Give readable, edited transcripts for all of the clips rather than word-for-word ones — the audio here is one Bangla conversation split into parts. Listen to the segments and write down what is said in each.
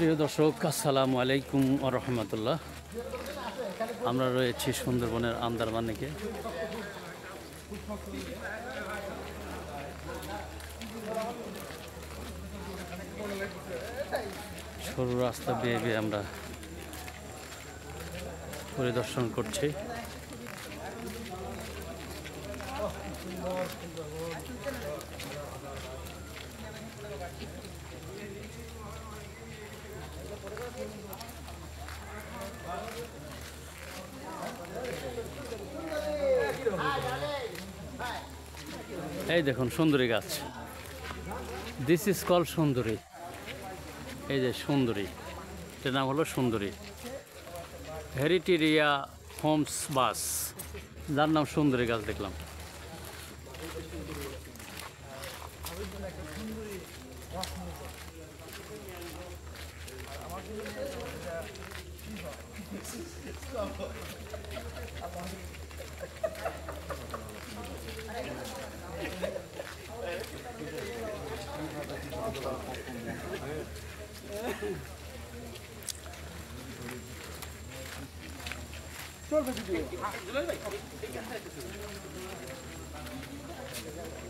প্রিয় দর্শক, আসসালামু আলাইকুম ওয়া রাহমাতুল্লাহ। আমরা রয়েছি সুন্দরবনের আন্দারমানিকে। সরু রাস্তা বেয়ে বেয়ে আমরা পরিদর্শন করছি। এই দেখুন সুন্দরী গাছ, দিস ইজ কল সুন্দরী। এই যে সুন্দরী, এটার নাম হলো সুন্দরী হেরিটেরিয়া হোমস বাস, যার নাম সুন্দরী গাছ দেখলাম।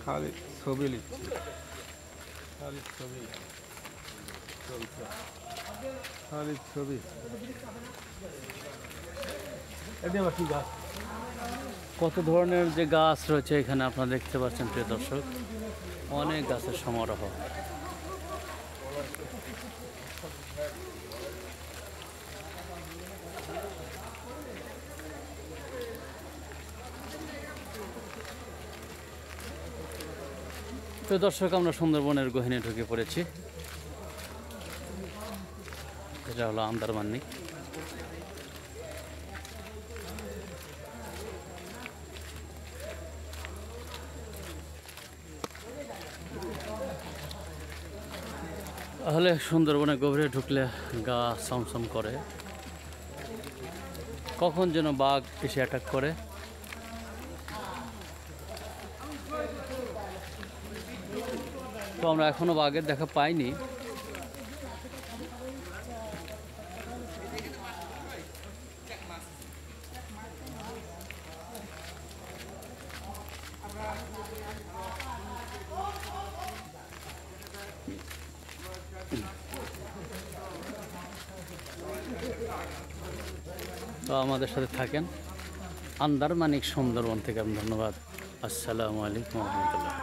খালি ছবি লিখছি, খালি ছবি চলছে, খালি ছবি। কত ধরনের যে গাছ রয়েছে এখানে আপনারা দেখতে পাচ্ছেন প্রিয় দর্শক, অনেক গাছের সমারোহ। প্রিয় দর্শক, আমরা সুন্দরবনের গহীনে ঢুকে পড়েছি। এটা হলো আন্দারমানিক। তাহলে সুন্দরবনে গভীরে ঢুকলে গা সমসম করে, কখন যেন বাঘ এসে অ্যাটাক করে। তো আমরা এখনো বাঘের দেখা পাইনি। তো আমাদের সাথে থাকেন। আন্দারমানিক সুন্দরবন থেকে আমি ধন্যবাদ। আসসালামু আলাইকুম রহমতুল্লাহ।